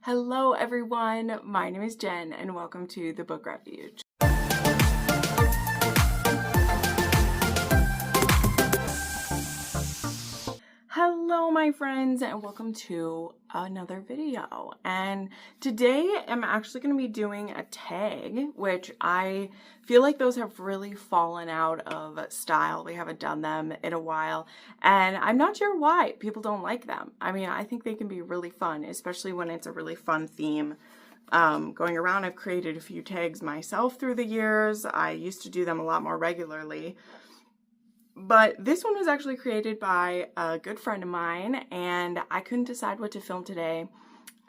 Hello everyone, my name is Jen and welcome to the Book Refuge. Hello my friends and welcome to another video, and today I'm actually going to be doing a tag, which I feel like those have really fallen out of style. We haven't done them in a while and I'm not sure why people don't like them. I mean, I think they can be really fun, especially when it's a really fun theme. Going around, I've created a few tags myself through the years. I used to do them a lot more regularly. But this one was actually created by a good friend of mine, and I couldn't decide what to film today.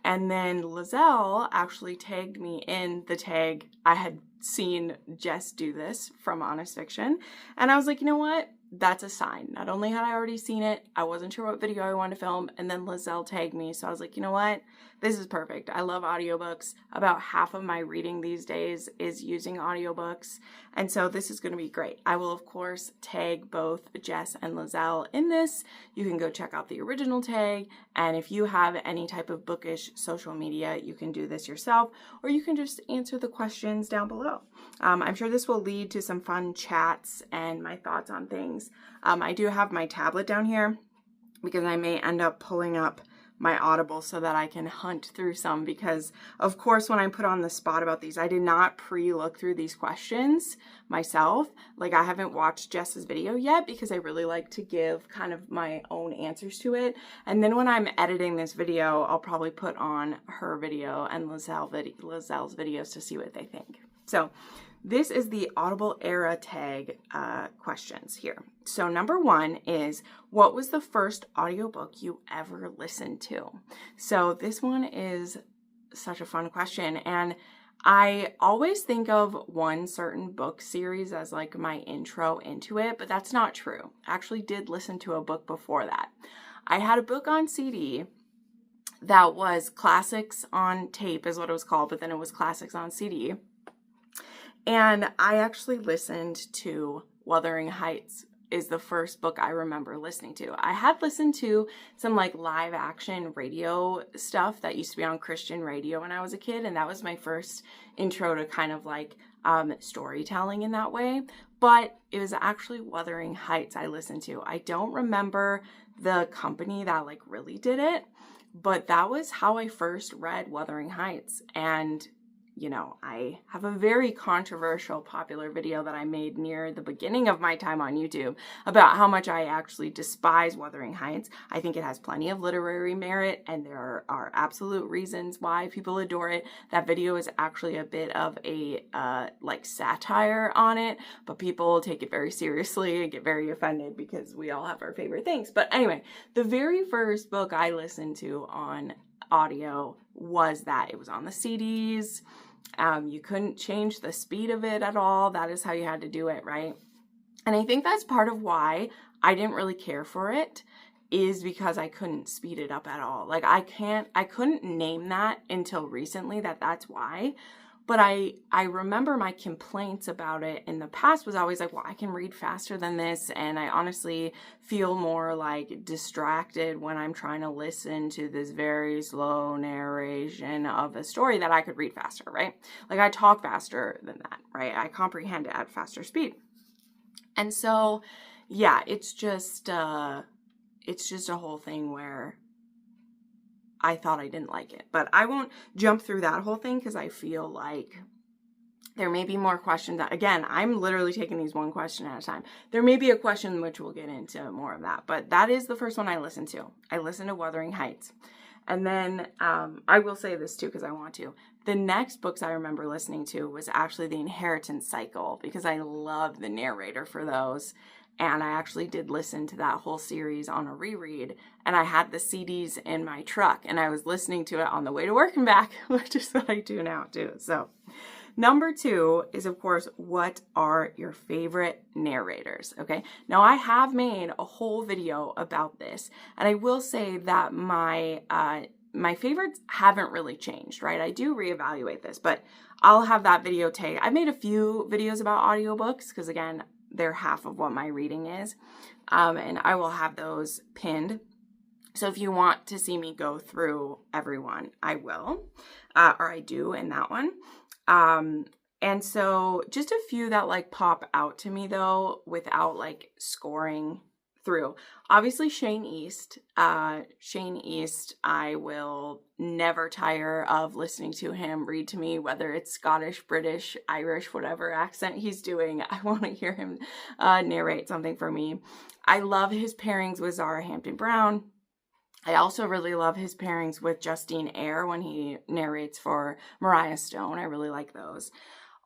And then Lizelle actually tagged me in the tag. I had seen Jess do this from Honest Fiction, and I was like, you know what? That's a sign. Not only had I already seen it, I wasn't sure what video I wanted to film, and then Lizelle tagged me, so I was like, you know what? This is perfect. I love audiobooks. About half of my reading these days is using audiobooks, and so this is going to be great. I will, of course, tag both Jess and Lizelle in this. You can go check out the original tag, and if you have any type of bookish social media, you can do this yourself, or you can just answer the questions down below. I'm sure this will lead to some fun chats and my thoughts on things. I do have my tablet down here because I may end up pulling up my Audible so that I can hunt through some, because of course when I put on the spot about these, I did not pre-look through these questions myself. Like, I haven't watched Jess's video yet because I really like to give kind of my own answers to it. And then when I'm editing this video, I'll probably put on her video and Lizelle's videos to see what they think. So this is the Audible era tag questions here. So number one is, what was the first audiobook you ever listened to? So this one is such a fun question, and I always think of one certain book series as like my intro into it, but that's not true. I actually did listen to a book before that. I had a book on CD that was Classics on Tape is what it was called, but then it was Classics on CD. And I actually listened to Wuthering Heights is the first book I remember listening to. I had listened to some like live action radio stuff that used to be on Christian radio when I was a kid, and that was my first intro to kind of like storytelling in that way. But it was actually Wuthering Heights I listened to. I don't remember the company that like really did it, but that was how I first read Wuthering Heights. And you know, I have a very controversial popular video that I made near the beginning of my time on YouTube about how much I actually despise Wuthering Heights. I think it has plenty of literary merit, and there are absolute reasons why people adore it. That video is actually a bit of a like satire on it, but people take it very seriously and get very offended because we all have our favorite things. But anyway, the very first book I listened to on audio was that. It was on the CDs. You couldn't change the speed of it at all. That is how you had to do it, right? And I think that's part of why I didn't really care for it, is because I couldn't speed it up at all. Like, I couldn't name that until recently that's why. But I remember my complaints about it in the past was always like, well, I can read faster than this, and I honestly feel more like distracted when I'm trying to listen to this very slow narration of a story that I could read faster, right? Like, I talk faster than that, right? I comprehend it at faster speed. And so, yeah, it's just a whole thing where I thought I didn't like it, but I won't jump through that whole thing because I feel like there may be more questions. Again, I'm literally taking these one question at a time. There may be a question which we'll get into more of that, but that is the first one I listened to. I listened to Wuthering Heights. And then I will say this too because I want to. The next books I remember listening to was actually The Inheritance Cycle, because I love the narrator for those. And I actually did listen to that whole series on a reread, and I had the CDs in my truck, and I was listening to it on the way to work and back, which is what I do now too. So number two is, of course, what are your favorite narrators? Okay, now I have made a whole video about this, and I will say that my favorites haven't really changed, right? I do reevaluate this, but I'll have that video tagged. I made a few videos about audiobooks because, again, they're half of what my reading is, and I will have those pinned. So if you want to see me go through everyone, I will, or I do in that one. And so just a few that like pop out to me though, without like scoring through. Obviously Shane East. Shane East, I will never tire of listening to him read to me, whether it's Scottish, British, Irish, whatever accent he's doing. I want to hear him narrate something for me. I love his pairings with Zara Hampton Brown. I also really love his pairings with Justine Eyre when he narrates for Mariah Stone. I really like those.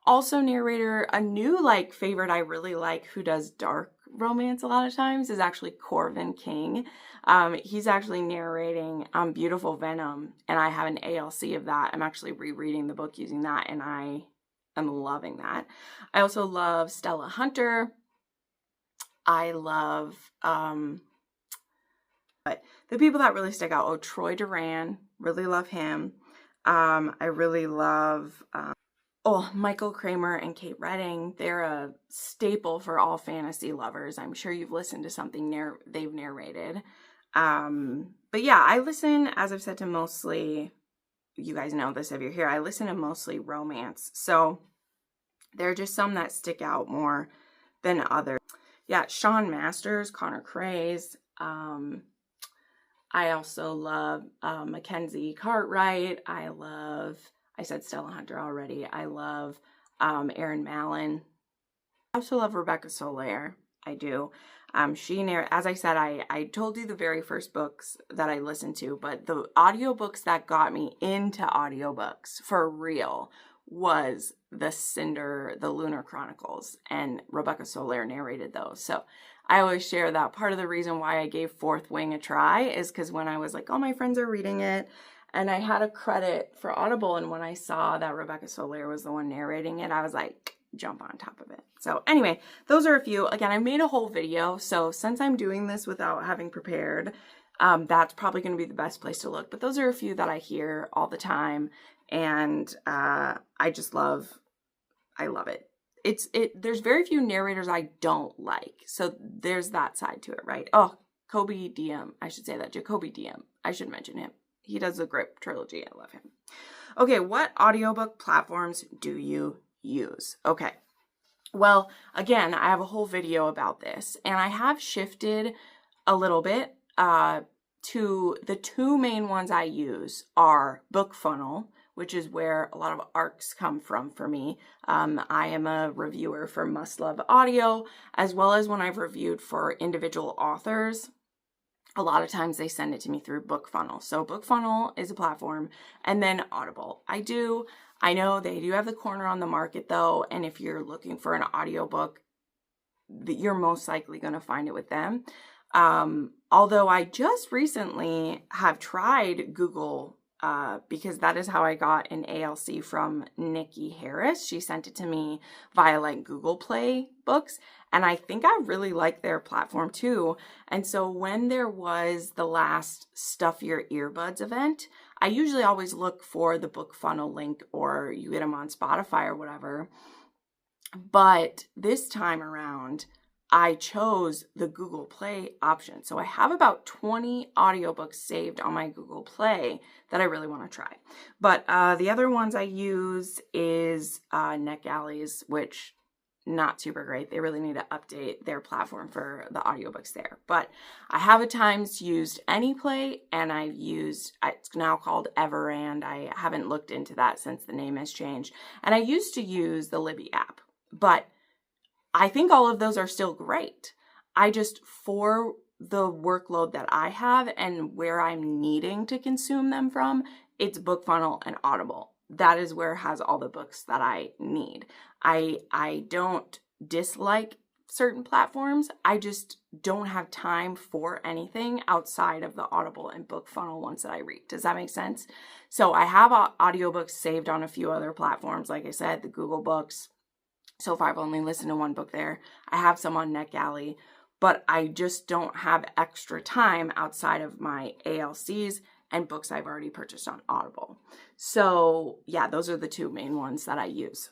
Also narrator, a new like favorite I really like who does dark romance a lot of times is actually Corvin King. He's actually narrating Beautiful Venom, and I have an ALC of that. I'm actually rereading the book using that, and I am loving that. I also love Stella Hunter. I love... But the people that really stick out, Troy Duran, really love him. I really love, Michael Kramer and Kate Redding. They're a staple for all fantasy lovers. I'm sure you've listened to something they've narrated. But yeah, I listen, as I've said, to mostly, you guys know this if you're here, I listen to mostly romance. So there are just some that stick out more than others. Yeah, Sean Masters, Connor Craze, I also love Mackenzie Cartwright. I said Stella Hunter already. I love Erin Mallon. I also love Rebecca Soler. I do. As I said, I told you the very first books that I listened to, but the audiobooks that got me into audiobooks for real was the Lunar Chronicles, and Rebecca Soler narrated those. So I always share that part of the reason why I gave Fourth Wing a try is because when I was like, all my friends are reading it, and I had a credit for Audible, and when I saw that Rebecca Soler was the one narrating it, I was like, jump on top of it. So anyway, those are a few. Again, I made a whole video, so since I'm doing this without having prepared, that's probably going to be the best place to look. But those are a few that I hear all the time, and I love it. There's very few narrators I don't like. So there's that side to it, right? Oh, Jacoby Diem. I should say that. Jacoby Diem. I should mention him. He does the Grip trilogy. I love him. Okay, what audiobook platforms do you use? Okay. Well, again, I have a whole video about this, and I have shifted a little bit to the two main ones I use are BookFunnel, which is where a lot of ARCs come from for me. I am a reviewer for Must Love Audio, as well as when I've reviewed for individual authors. A lot of times they send it to me through BookFunnel. So BookFunnel is a platform, and then Audible. I know they do have the corner on the market though, and if you're looking for an audiobook, you're most likely going to find it with them. Although I just recently have tried Google, because that is how I got an ALC from Nikki Harris. She sent it to me via like Google Play Books, and I think I really like their platform too. And so when there was the last Stuff Your Earbuds event, I usually always look for the BookFunnel link, or you get them on Spotify or whatever. But this time around, I chose the Google Play option. So I have about 20 audiobooks saved on my Google Play that I really want to try. But the other ones I use is NetGalley's, which not super great. They really need to update their platform for the audiobooks there. But I have at times used AnyPlay, and I've used, it's now called Everand. I haven't looked into that since the name has changed. And I used to use the Libby app, but I think all of those are still great. For the workload that I have and where I'm needing to consume them from, it's BookFunnel and Audible. That is where it has all the books that I need. I don't dislike certain platforms. I just don't have time for anything outside of the Audible and BookFunnel ones that I read. Does that make sense? So I have audiobooks saved on a few other platforms. Like I said, the Google Books. So far, I've only listened to one book there. I have some on NetGalley, but I just don't have extra time outside of my ALCs and books I've already purchased on Audible. So yeah, those are the two main ones that I use.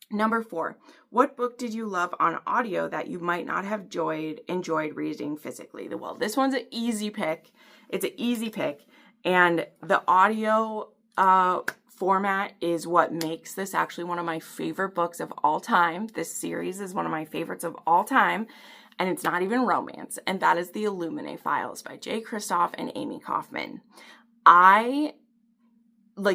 Number 4, what book did you love on audio that you might not have enjoyed reading physically? Well, this one's an easy pick. It's an easy pick. And the audio format is what makes this actually one of my favorite books of all time. This series is one of my favorites of all time. And it's not even romance. And that is the Illuminae Files by Jay Kristoff and Amy Kaufman.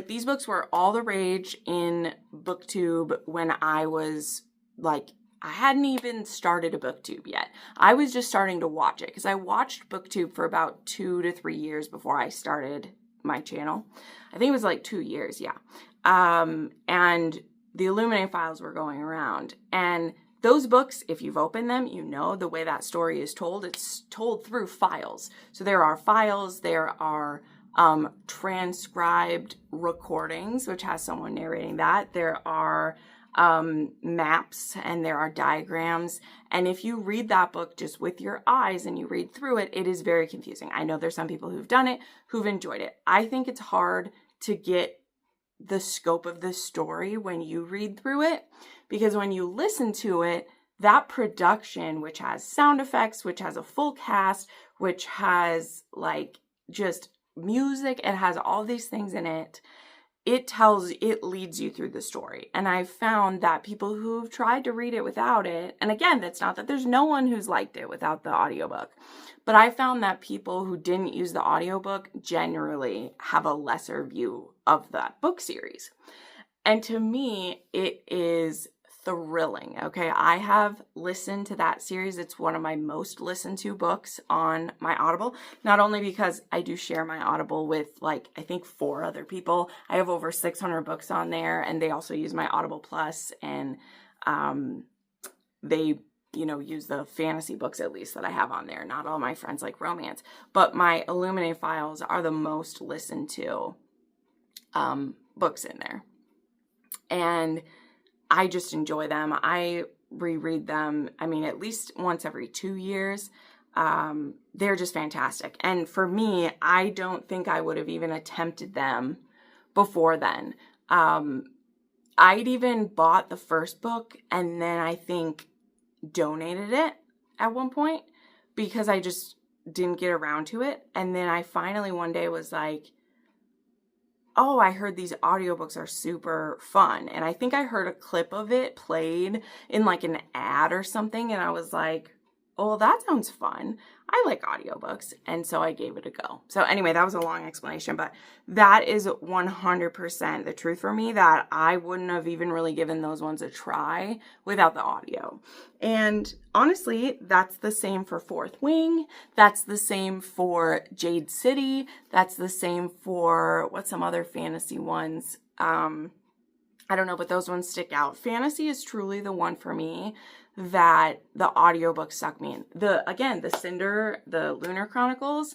These books were all the rage in BookTube when I was I hadn't even started a BookTube yet. I was just starting to watch it because I watched BookTube for about 2 to 3 years before I started my channel. I think it was 2 years, yeah. And the Illuminae Files were going around. And those books, if you've opened them, you know the way that story is told. It's told through files. So there are files, there are transcribed recordings, which has someone narrating that. There are maps and there are diagrams. And if you read that book just with your eyes and you read through it, it is very confusing. I know there's some people who've done it, who've enjoyed it. I think it's hard to get the scope of the story when you read through it, because when you listen to it, that production, which has sound effects, which has a full cast, which has just music, it has all these things in it. It leads you through the story. And I've found that people who've tried to read it without it, and again, that's not that there's no one who's liked it without the audiobook, but I found that people who didn't use the audiobook generally have a lesser view of that book series. And to me, it is thrilling. Okay, I have listened to that series. It's one of my most listened to books on my Audible, not only because I do share my Audible with I think 4 other people. I have over 600 books on there, and they also use my Audible Plus, and they use the fantasy books at least that I have on there. Not all my friends like romance, but my Illuminae Files are the most listened to books in there. And I just enjoy them. I reread them, at least once every 2 years. They're just fantastic. And for me, I don't think I would have even attempted them before then. I'd even bought the first book and then I think donated it at one point because I just didn't get around to it. And then I finally one day was like, oh, I heard these audiobooks are super fun. And I think I heard a clip of it played in an ad or something. And I was like, oh, that sounds fun. I like audiobooks. And so I gave it a go. So anyway, that was a long explanation, but that is 100% the truth for me, that I wouldn't have even really given those ones a try without the audio. And honestly, that's the same for Fourth Wing. That's the same for Jade City. That's the same for what's some other fantasy ones. I don't know, but those ones stick out. Fantasy is truly the one for me that the audiobook sucked me in. The Cinder, the Lunar Chronicles,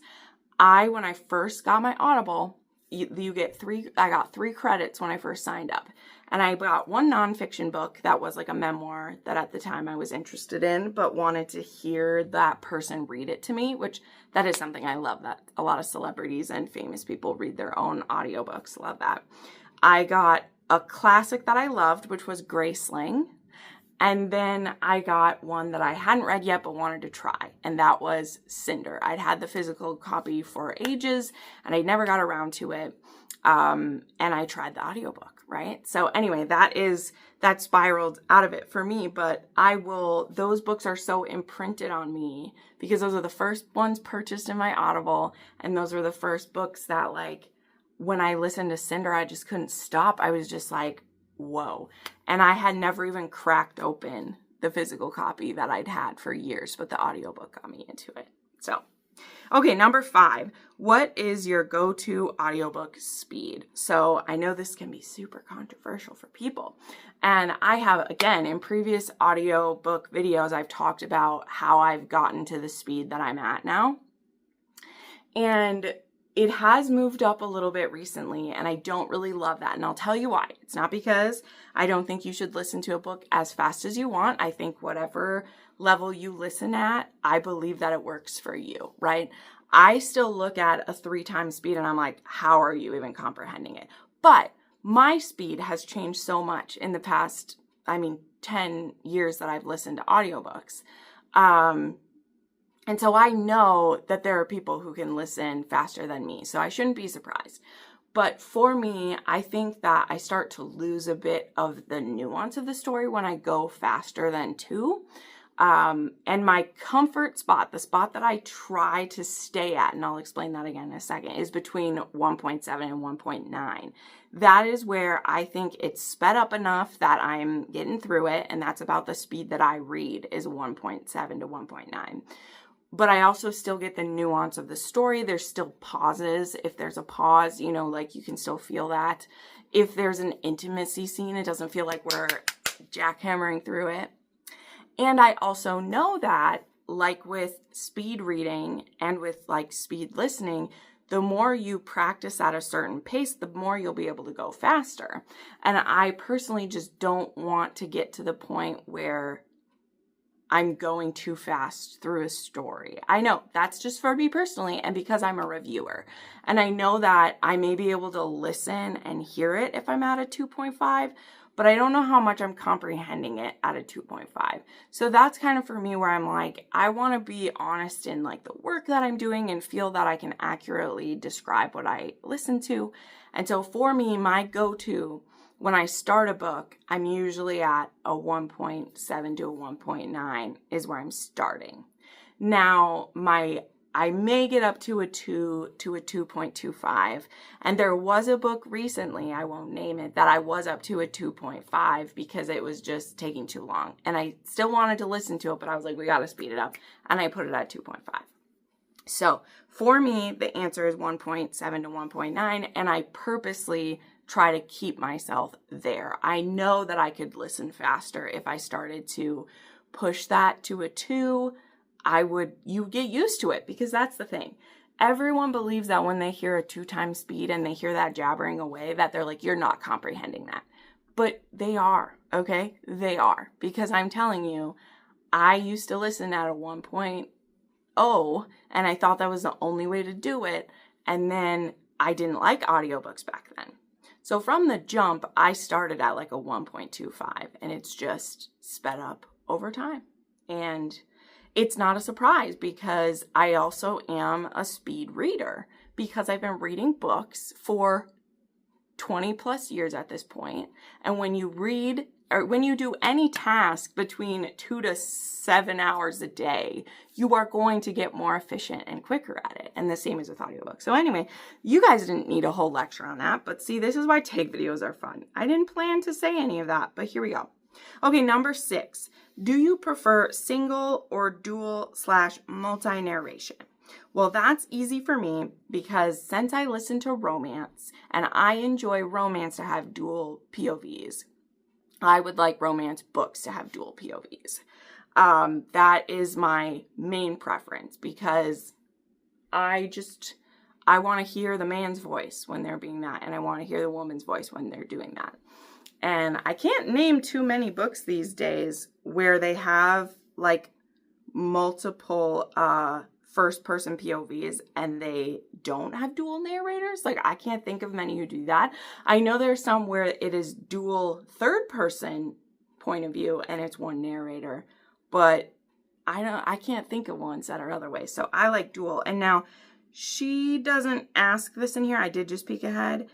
when I first got my Audible, you get 3, I got 3 credits when I first signed up. And I got one nonfiction book that was a memoir that at the time I was interested in, but wanted to hear that person read it to me, which that is something I love, that a lot of celebrities and famous people read their own audiobooks. Love that. I got a classic that I loved, which was Graceling. And then I got one that I hadn't read yet but wanted to try, and that was Cinder. I'd had the physical copy for ages, and I never got around to it, and I tried the audiobook, right? So anyway, that spiraled out of it for me, but those books are so imprinted on me because those are the first ones purchased in my Audible, and those were the first books that when I listened to Cinder, I just couldn't stop. I was just like, whoa. And I had never even cracked open the physical copy that I'd had for years, but the audiobook got me into it. So, okay, number 5, what is your go-to audiobook speed? So I know this can be super controversial for people. And I have, again, in previous audiobook videos, I've talked about how I've gotten to the speed that I'm at now. And it has moved up a little bit recently, and I don't really love that. And I'll tell you why. It's not because I don't think you should listen to a book as fast as you want. I think whatever level you listen at, I believe that it works for you, right? I still look at a 3-time speed and I'm like, how are you even comprehending it? But my speed has changed so much in the past, 10 years that I've listened to audiobooks. And so I know that there are people who can listen faster than me, so I shouldn't be surprised. But for me, I think that I start to lose a bit of the nuance of the story when I go faster than 2. And my comfort spot, the spot that I try to stay at, and I'll explain that again in a second, is between 1.7 and 1.9. That is where I think it's sped up enough that I'm getting through it, and that's about the speed that I read, is 1.7 to 1.9. But I also still get the nuance of the story. There's still pauses. If there's a pause, you know, like you can still feel that. If there's an intimacy scene, it doesn't feel like we're jackhammering through it. And I also know that, like with speed reading and with like speed listening, the more you practice at a certain pace, the more you'll be able to go faster. And I personally just don't want to get to the point where I'm going too fast through a story. I know that's just for me personally, and because I'm a reviewer. And I know that I may be able to listen and hear it if I'm at a 2.5, but I don't know how much I'm comprehending it at a 2.5. So that's kind of for me where I'm like, I want to be honest in like the work that I'm doing and feel that I can accurately describe what I listen to. And so for me, my go-to when I start a book, I'm usually at a 1.7 to a 1.9 is where I'm starting. Now, I may get up to a 2 to a 2.25. And there was a book recently, I won't name it, that I was up to a 2.5 because it was just taking too long. And I still wanted to listen to it, but I was like, we got to speed it up. And I put it at 2.5. So for me, the answer is 1.7 to 1.9. And I purposely try to keep myself there. I know that I could listen faster if I started to push that to a 2. You get used to it, because that's the thing. Everyone believes that when they hear a 2 times speed and they hear that jabbering away, that they're like, you're not comprehending that. But they are, okay? They are. Because I'm telling you, I used to listen at a 1.0 and I thought that was the only way to do it. And then I didn't like audiobooks back then. So from the jump, I started at like a 1.25 and it's just sped up over time. And it's not a surprise because I also am a speed reader, because I've been reading books for 20 plus years at this point. And when you read, or when you do any task between 2 to 7 hours a day, you are going to get more efficient and quicker at it. And the same is with audiobooks. So anyway, you guys didn't need a whole lecture on that, but see, this is why take videos are fun. I didn't plan to say any of that, but here we go. Okay, number 6. Do you prefer single or dual / multi-narration? Well, that's easy for me because since I listen to romance and I enjoy romance to have dual POVs, I would like romance books to have dual POVs. That is my main preference because I want to hear the man's voice when they're being that, and I want to hear the woman's voice when they're doing that. And I can't name too many books these days where they have like multiple first-person POVs and they don't have dual narrators. Like, I can't think of many who do that. I know there's some where it is dual third-person point of view and it's one narrator, but I can't think of ones that are other ways. So I like dual. And now she doesn't ask this in here. I did just peek ahead.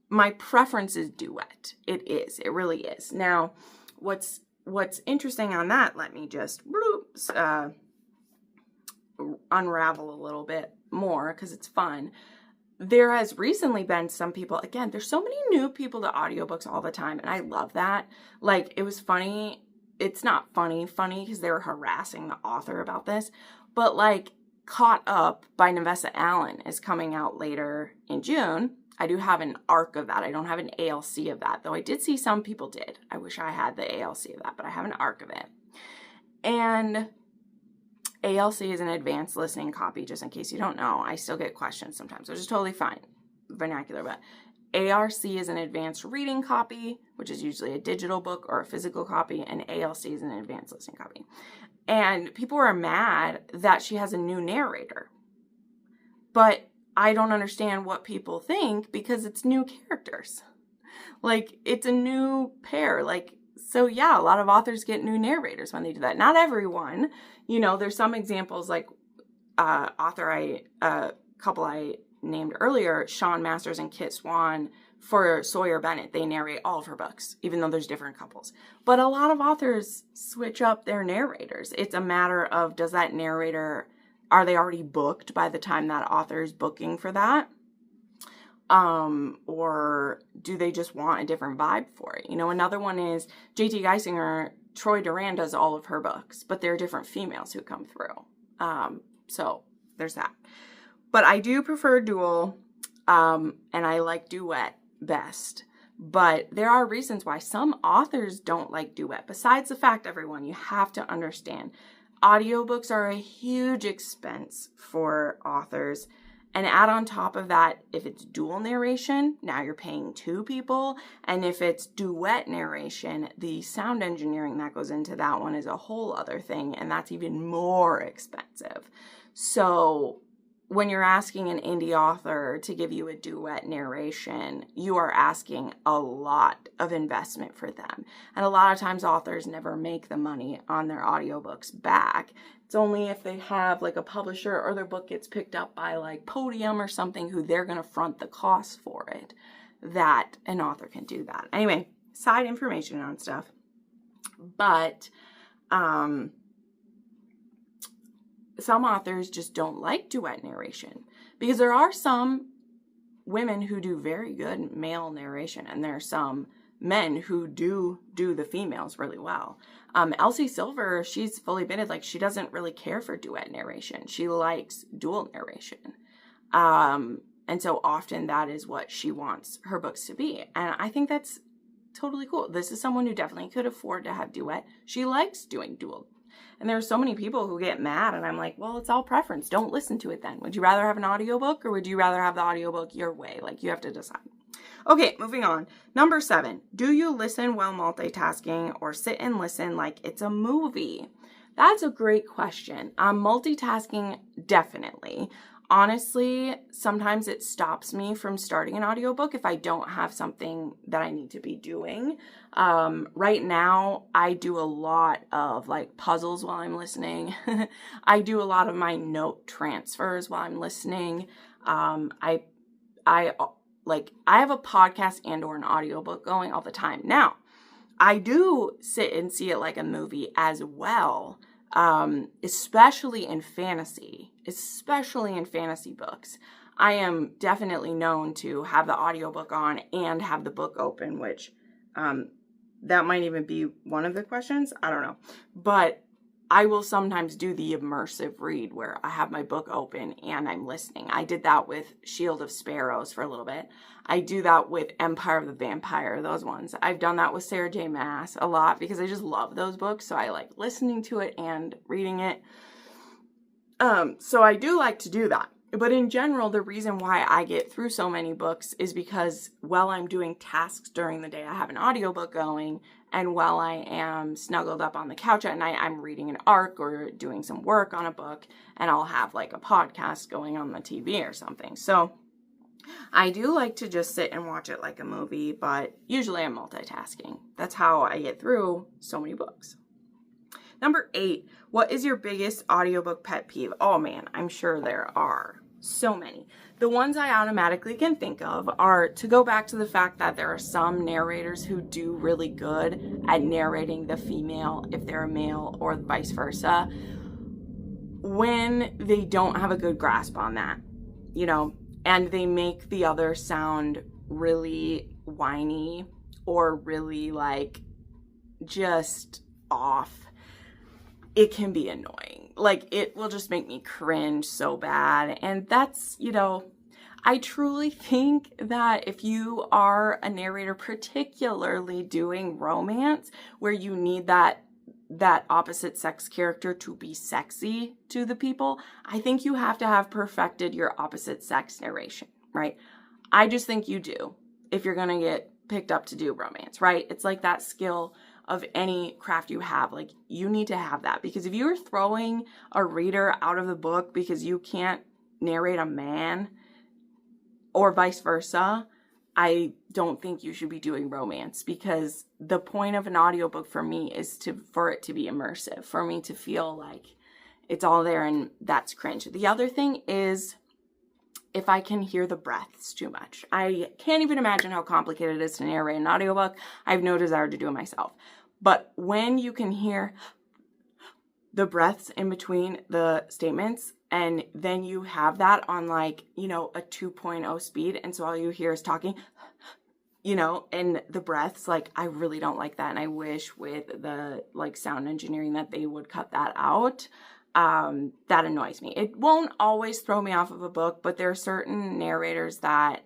My preference is duet. It is. It really is. Now, what's interesting on that, let me just unravel a little bit more because it's fun. There has recently been some people, again, there's so many new people to audiobooks all the time, and I love that. Like, it was funny. It's not funny because they were harassing the author about this, but like Caught Up by Nevessa Allen is coming out later in June. I do have an ARC of that. I don't have an ALC of that, though I did see some people did. I wish I had the ALC of that, but I have an ARC of it. And ALC is an advanced listening copy, just in case you don't know. I still get questions sometimes, which is totally fine, vernacular, but ARC is an advanced reading copy, which is usually a digital book or a physical copy, and ALC is an advanced listening copy. And people are mad that she has a new narrator. But I don't understand what people think because it's new characters. Like, it's a new pair. Like, so yeah, a lot of authors get new narrators when they do that. Not everyone. You know, there's some examples like couple I named earlier, Sean Masters and Kit Swan, for Sawyer Bennett, they narrate all of her books, even though there's different couples. But a lot of authors switch up their narrators. It's a matter of, does that narrator, are they already booked by the time that author is booking for that? Or do they just want a different vibe for it? You know, another one is J.T. Geisinger. Troy Duran does all of her books, but there are different females who come through. So there's that. But I do prefer dual, and I like duet best. But there are reasons why some authors don't like duet. Besides the fact, everyone, you have to understand, audiobooks are a huge expense for authors. And add on top of that, if it's dual narration, now you're paying 2 people. And if it's duet narration, the sound engineering that goes into that one is a whole other thing. And that's even more expensive. So when you're asking an indie author to give you a duet narration, you are asking a lot of investment for them. And a lot of times authors never make the money on their audiobooks back. It's only if they have like a publisher or their book gets picked up by like Podium or something who they're going to front the cost for it that an author can do that. Anyway, side information on stuff. But some authors just don't like duet narration because there are some women who do very good male narration and there are some men who do the females really well. Elsie Silver, she's fully admitted, like, she doesn't really care for duet narration. She likes dual narration. And so often that is what she wants her books to be. And I think that's totally cool. This is someone who definitely could afford to have duet. She likes doing dual. And there are so many people who get mad and I'm like, well, it's all preference. Don't listen to it then. Would you rather have an audiobook or would you rather have the audiobook your way? Like, you have to decide. Okay, moving on. Number 7, do you listen while multitasking or sit and listen like it's a movie? That's a great question. Multitasking, definitely. Honestly, sometimes it stops me from starting an audiobook if I don't have something that I need to be doing. Right now, I do a lot of like puzzles while I'm listening. I do a lot of my note transfers while I'm listening. I have a podcast and or an audiobook going all the time. Now, I do sit and see it like a movie as well, especially in fantasy books. I am definitely known to have the audiobook on and have the book open, which that might even be one of the questions. I don't know. But I will sometimes do the immersive read where I have my book open and I'm listening. I did that with Shield of Sparrows for a little bit. I do that with Empire of the Vampire, those ones. I've done that with Sarah J. Maas a lot because I just love those books. So I like listening to it and reading it. So I do like to do that. But in general, the reason why I get through so many books is because while I'm doing tasks during the day, I have an audiobook going. And while I am snuggled up on the couch at night, I'm reading an arc or doing some work on a book. And I'll have like a podcast going on the TV or something. So I do like to just sit and watch it like a movie. But usually I'm multitasking. That's how I get through so many books. Number 8, what is your biggest audiobook pet peeve? Oh man, I'm sure there are so many. The ones I automatically can think of are, to go back to the fact that there are some narrators who do really good at narrating the female if they're a male or vice versa, when they don't have a good grasp on that, you know, and they make the other sound really whiny or really like just off. It can be annoying. Like, it will just make me cringe so bad. And that's, you know, I truly think that if you are a narrator, particularly doing romance, where you need that opposite sex character to be sexy to the people, I think you have to have perfected your opposite sex narration, right? I just think you do if you're going to get picked up to do romance, right? It's like that skill of any craft you have. Like, you need to have that, because if you're throwing a reader out of the book because you can't narrate a man or vice versa, I don't think you should be doing romance, because the point of an audiobook for me is for it to be immersive, for me to feel like it's all there, and that's cringe. The other thing is if I can hear the breaths too much. I can't even imagine how complicated it is to narrate an audiobook. I have no desire to do it myself. But when you can hear the breaths in between the statements, and then you have that on like, you know, a 2.0 speed, and so all you hear is talking, you know, and the breaths, like, I really don't like that. And I wish with the like sound engineering that they would cut that out. That annoys me. It won't always throw me off of a book, but there are certain narrators that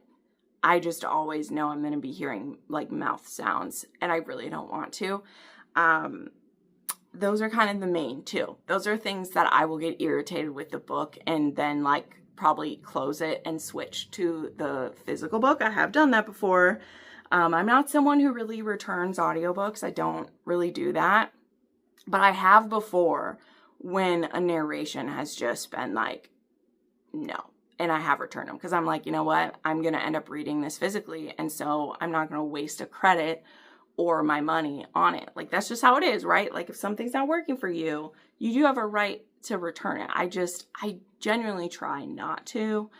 I just always know I'm going to be hearing like mouth sounds, and I really don't want to. Those are kind of the main two. Those are things that I will get irritated with the book and then like probably close it and switch to the physical book. I have done that before. I'm not someone who really returns audiobooks. I don't really do that, but I have before when a narration has just been like, no. And I have returned them because I'm like, you know what? I'm going to end up reading this physically. And so I'm not going to waste a credit or my money on it. Like, that's just how it is, right? Like, if something's not working for you, you do have a right to return it. I genuinely try not to,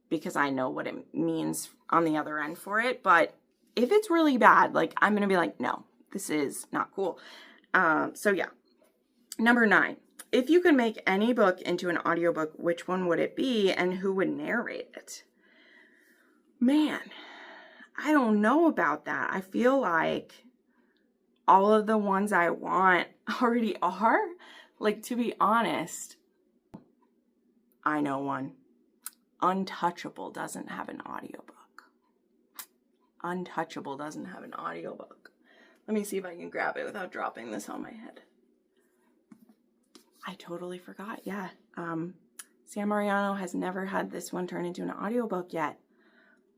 because I know what it means on the other end for it. But if it's really bad, like, I'm going to be like, no, this is not cool. So yeah. Number 9, if you could make any book into an audiobook, which one would it be and who would narrate it? Man, I don't know about that. I feel like all of the ones I want already are. Like, to be honest, I know one. Untouchable doesn't have an audiobook. Untouchable doesn't have an audiobook. Let me see if I can grab it without dropping this on my head. I totally forgot. Yeah. San Mariano has never had this one turn into an audiobook yet.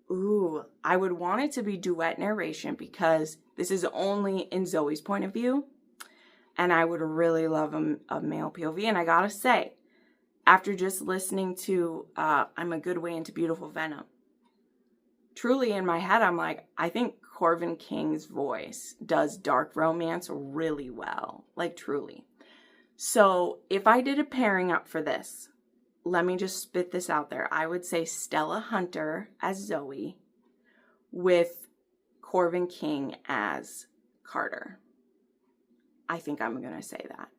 Ooh, I would want it to be duet narration because this is only in Zoe's point of view. And I would really love a male POV. And I gotta say, after just listening to I'm a Good Way into Beautiful Venom, truly in my head, I'm like, I think Corvin King's voice does dark romance really well. Like, truly. So if I did a pairing up for this, let me just spit this out there. I would say Stella Hunter as Zoe with Corvin King as Carter. I think I'm going to say that.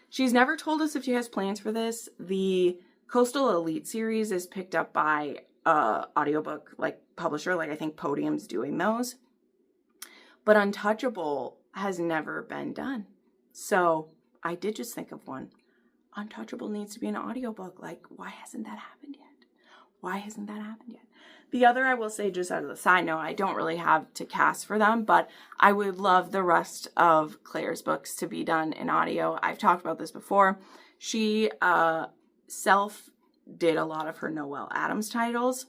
She's never told us if she has plans for this. The Coastal Elite series is picked up by audiobook like publisher. Like, I think Podium's doing those. But Untouchable has never been done. So I did just think of one. Untouchable needs to be an audiobook. Like, why hasn't that happened yet? The other, I will say, just as a side note, I don't really have to cast for them, but I would love the rest of Claire's books to be done in audio. I've talked about this before. She self-did a lot of her Noelle Adams titles,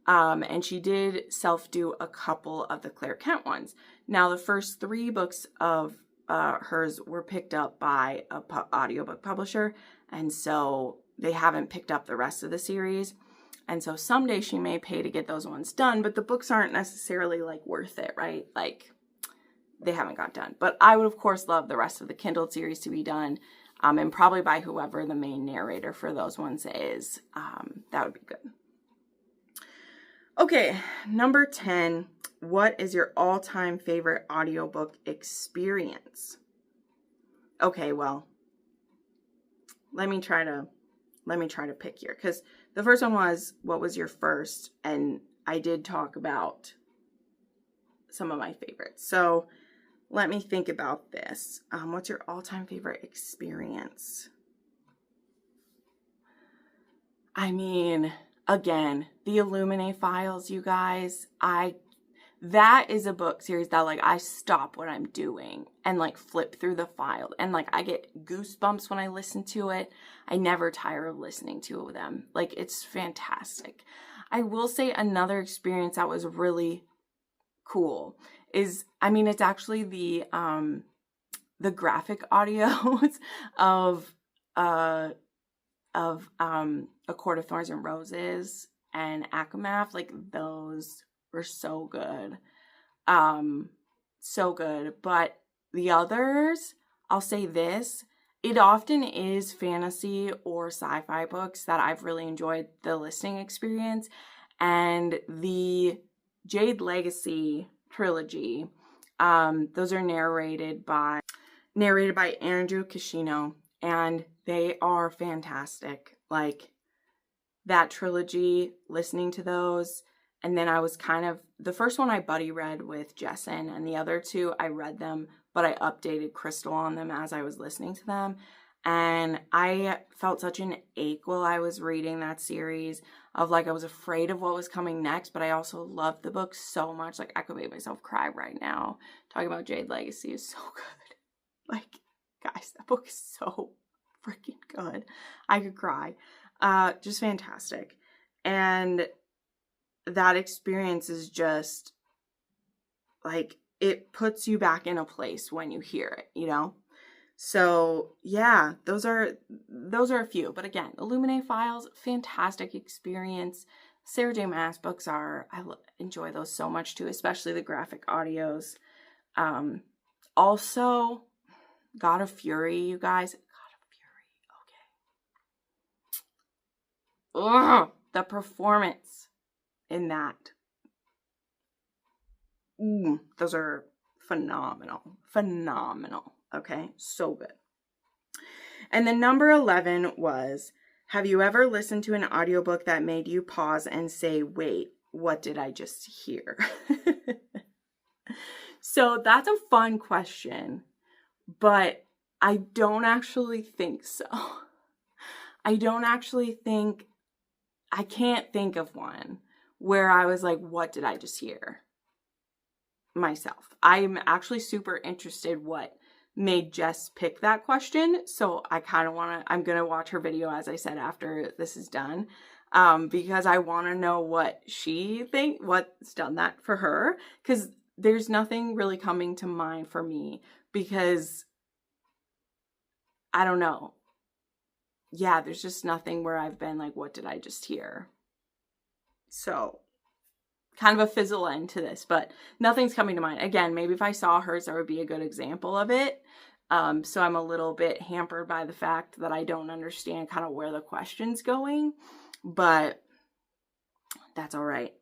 and she did self-do a couple of the Claire Kent ones. Now, the first 3 books of hers were picked up by a audiobook publisher, and so they haven't picked up the rest of the series, and so someday she may pay to get those ones done, but the books aren't necessarily like worth it, right? Like, they haven't got done. But I would of course love the rest of the Kindle series to be done, and probably by whoever the main narrator for those ones is. That would be good. Okay, number 10. What is your all-time favorite audiobook experience? Okay, well, let me try to pick here, because the first one was, what was your first? And I did talk about some of my favorites. So let me think about this. What's your all-time favorite experience? I mean, again, the Illuminate Files, you guys. That is a book series that, like, I stop what I'm doing and, like, flip through the file. And, like, I get goosebumps when I listen to it. I never tire of listening to them. Like, it's fantastic. I will say another experience that was really cool is, I mean, it's actually the graphic audios of A Court of Thorns and Roses and Akamath. Like, those were so good. So good. But the others, I'll say this, it often is fantasy or sci-fi books that I've really enjoyed the listening experience. And the Jade Legacy trilogy, those are narrated by Andrew Kishino, and they are fantastic. Like, that trilogy, listening to those, and then I was the first one I buddy read with Jess, and the other two I read them, but I updated Crystal on them as I was listening to them. And I felt such an ache while I was reading that series of, like, I was afraid of what was coming next, but I also loved the book so much. Like, I could make myself cry right now. Talking about Jade Legacy is so good. Like, guys, that book is so freaking good. I could cry. Just fantastic. And that experience is just, like, it puts you back in a place when you hear it, you know? So yeah, those are a few. But again, Illuminate Files, fantastic experience. Sarah J. Maas books I enjoy those so much too, especially the graphic audios. Also, God of Fury, you guys. God of Fury, okay. Ugh, the performance in that. Those are phenomenal. Okay, so good. And then number 11 was, have you ever listened to an audiobook that made you pause and say, wait, what did I just hear? So that's a fun question, but I don't actually think so. I can't think of one where I was like, what did I just hear? Myself. I'm actually super interested what made Jess pick that question. So I'm going to watch her video, as I said, after this is done, because I want to know what what's done that for her. Because there's nothing really coming to mind for me, because I don't know. Yeah, there's just nothing where I've been like, what did I just hear? So kind of a fizzle end to this, but nothing's coming to mind. Again, maybe if I saw hers, that would be a good example of it. So I'm a little bit hampered by the fact that I don't understand kind of where the question's going, but that's all right.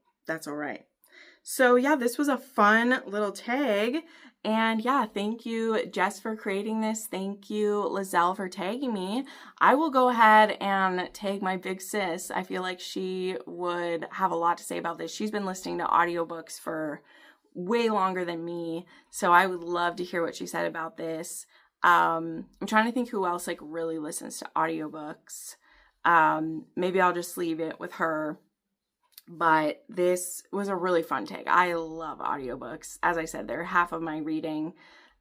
So yeah, this was a fun little tag. And yeah, thank you, Jess, for creating this. Thank you, Lizelle, for tagging me. I will go ahead and tag my big sis. I feel like she would have a lot to say about this. She's been listening to audiobooks for way longer than me, so I would love to hear what she said about this. I'm trying to think who else like really listens to audiobooks. Maybe I'll just leave it with her. But this was a really fun tag. I love audiobooks. As I said, they're half of my reading,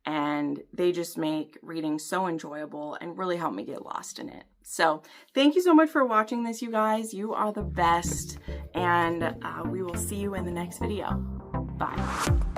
and they just make reading so enjoyable and really help me get lost in it. So thank you so much for watching this, you guys. You are the best, and we will see you in the next video. Bye.